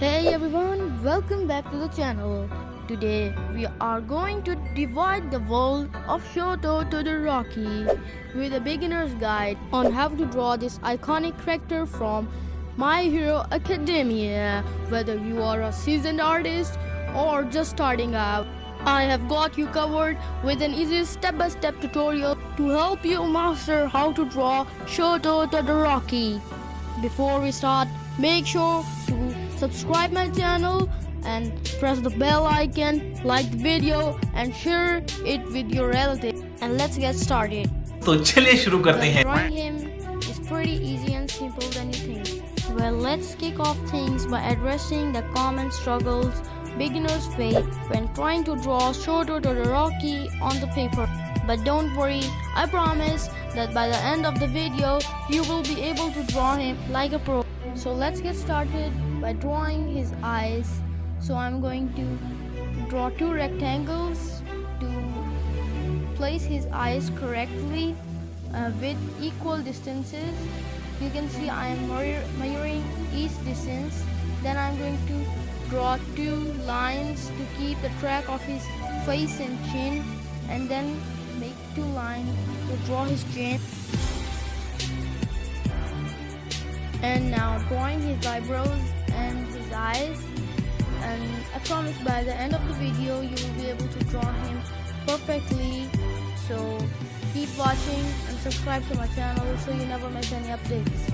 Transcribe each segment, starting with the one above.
Hey everyone, welcome back to the channel. Today we are going to divide the world of Shoto Todoroki with a beginner's guide on how to draw this iconic character from My Hero Academia. Whether you are a seasoned artist or just starting out, I have got you covered with an easy step-by-step tutorial to help you master how to draw Shoto Todoroki. Before we start, make sure to subscribe my channel and press the bell icon, like the video and share it with your relatives. And let's get started. तो चलिए शुरू करते हैं. Drawing him is pretty easy and simple than you think. Well, let's kick off things by addressing the common struggles beginners face when trying to draw Shoto Todoroki on the paper. But don't worry, I promise that by the end of the video, you will be able to draw him like a pro. So let's get started by drawing his eyes. So I'm going to draw two rectangles to place his eyes correctly with equal distances. You can see I am measuring each distance. Then I'm going to draw two lines to keep the track of his face and chin, and then make two lines to draw his chin. And now drawing his eyebrows and his eyes, and I promise by the end of the video you will be able to draw him perfectly. So keep watching and subscribe to my channel so you never miss any updates.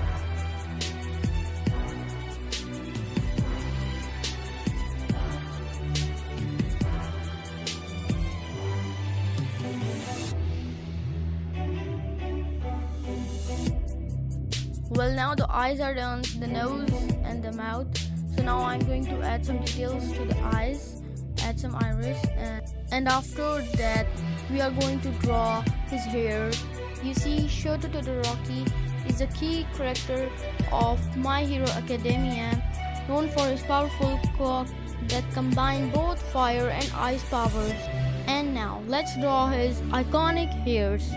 Well, now the eyes are done, the nose and the mouth. So now I'm going to add some details to the eyes, add some iris, and after that we are going to draw his hair. You see, Shoto Todoroki is a key character of My Hero Academia, known for his powerful cloak that combine both fire and ice powers. And now let's draw his iconic hairs.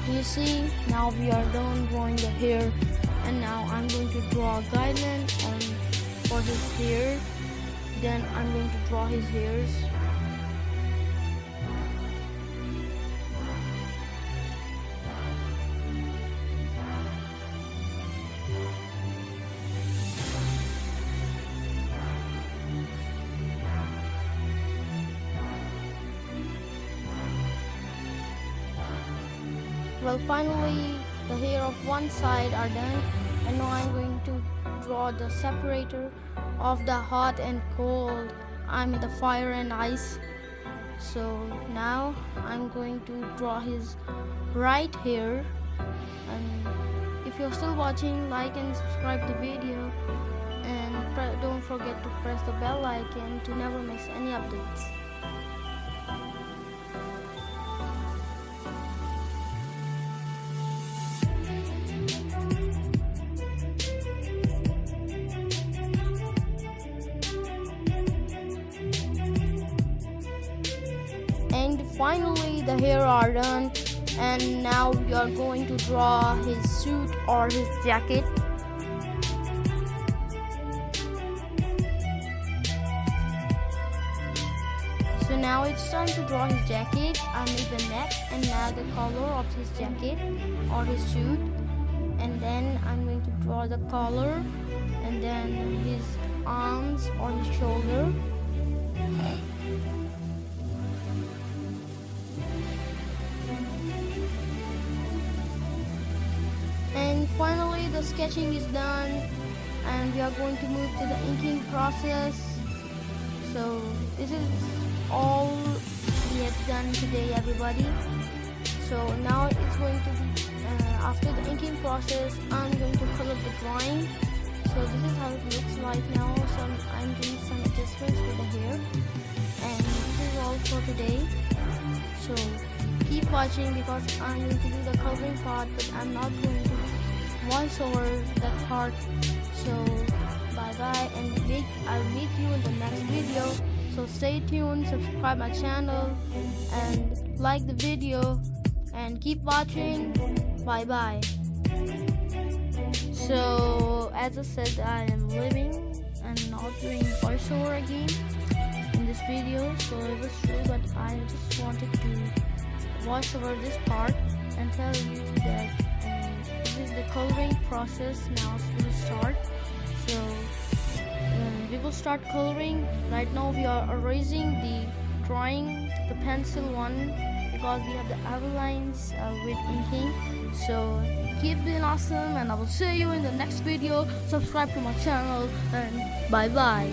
You see, now we are done drawing the hair, and now I'm going to draw a guideline for his hair. Then I'm going to draw his hairs. Well, finally the hair of one side are done, and now I'm going to draw the separator of the hot and cold. I'm in the fire and ice. So now I'm going to draw his right hair, and if you're still watching, like and subscribe the video, and don't forget to press the bell icon to never miss any updates. And finally the hair are done, and now we are going to draw his suit or his jacket. So now it's time to draw his jacket. I made the neck and now the collar of his jacket or his suit, and then I'm going to draw the collar and then his arms or his shoulder. And finally the sketching is done, and we are going to move to the inking process. So this is all we have done today, everybody. So now it's going to be after the inking process, I'm going to color the drawing. So this is how it looks like now. So I'm doing some adjustments with the hair, and this is all for today. So keep watching because I'm going to do the coloring part, but I'm not going to voice over that part. So bye bye, and I'll meet you in the next video. So stay tuned, subscribe my channel, and like the video, and keep watching. Bye bye. So as I said, I am leaving and not doing voiceover again in this video. So it was true, but I just wanted to voice over this part and tell you that this is the coloring process. Now we will start. So we will start coloring. Right now we are erasing the drawing, the pencil one, because we have the outlines with inking. So keep being awesome, and I will see you in the next video. Subscribe to my channel, and bye bye.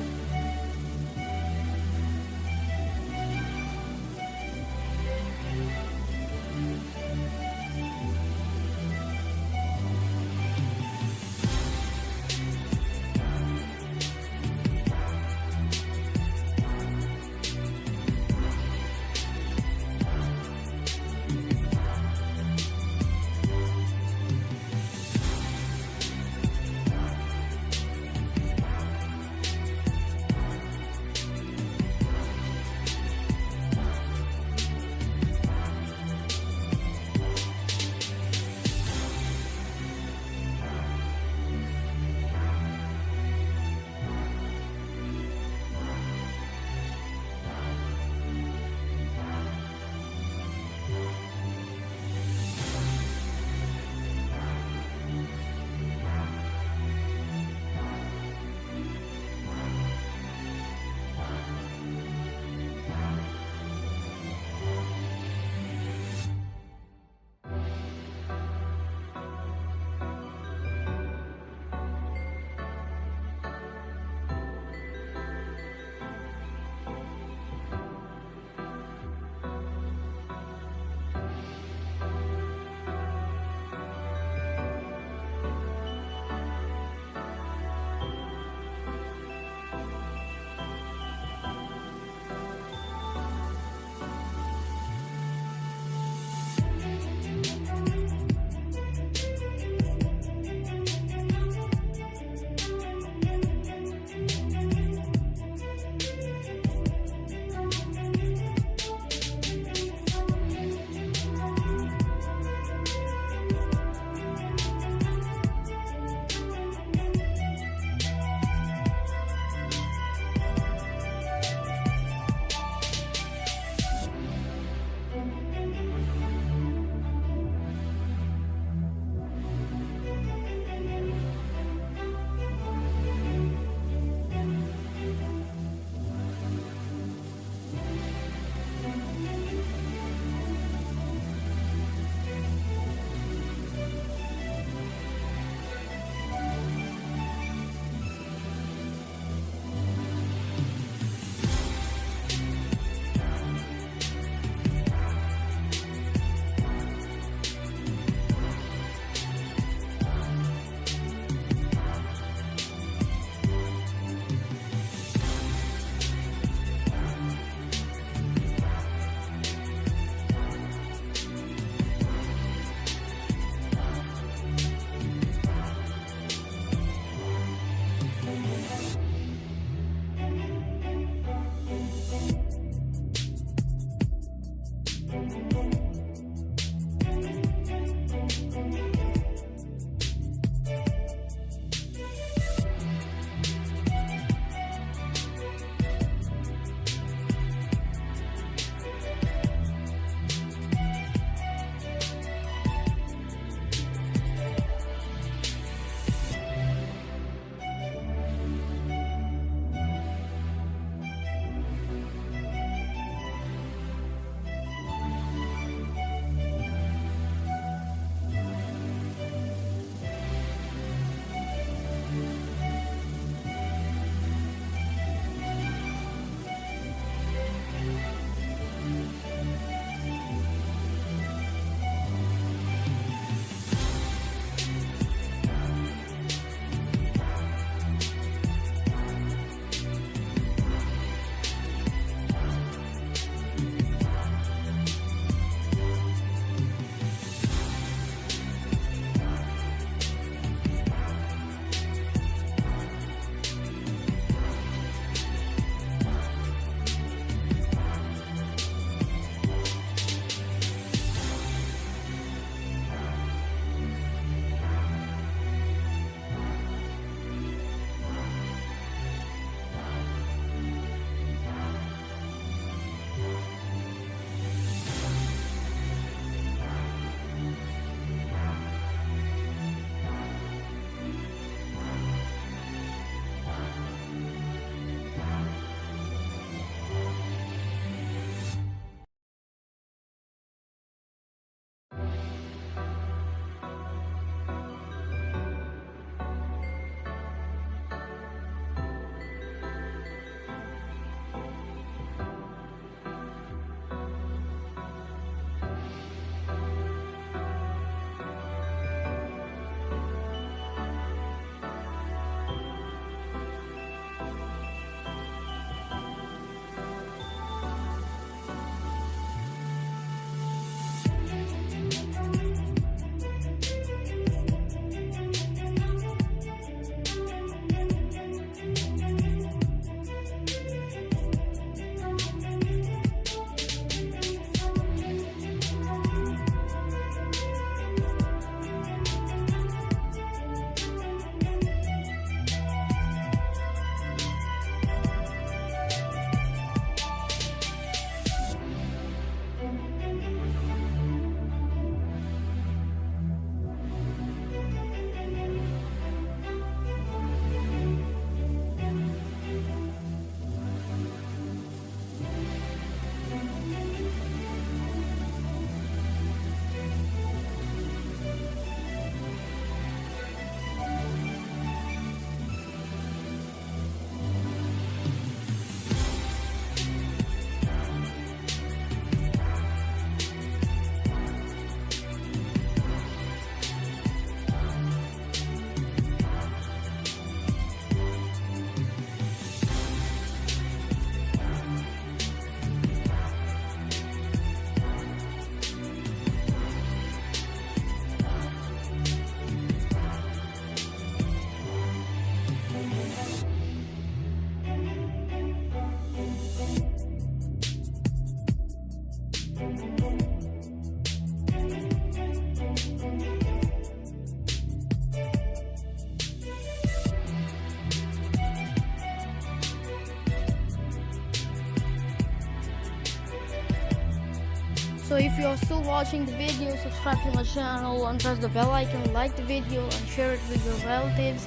So if you are still watching the video, subscribe to my channel and press the bell icon, like the video and share it with your relatives,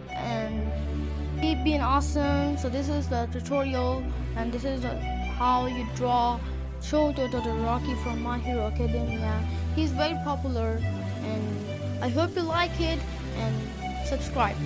and keep being awesome. So this is the tutorial, and this is how you draw Shoto Todoroki from My Hero Academia. He's very popular, and I hope you like it and subscribe.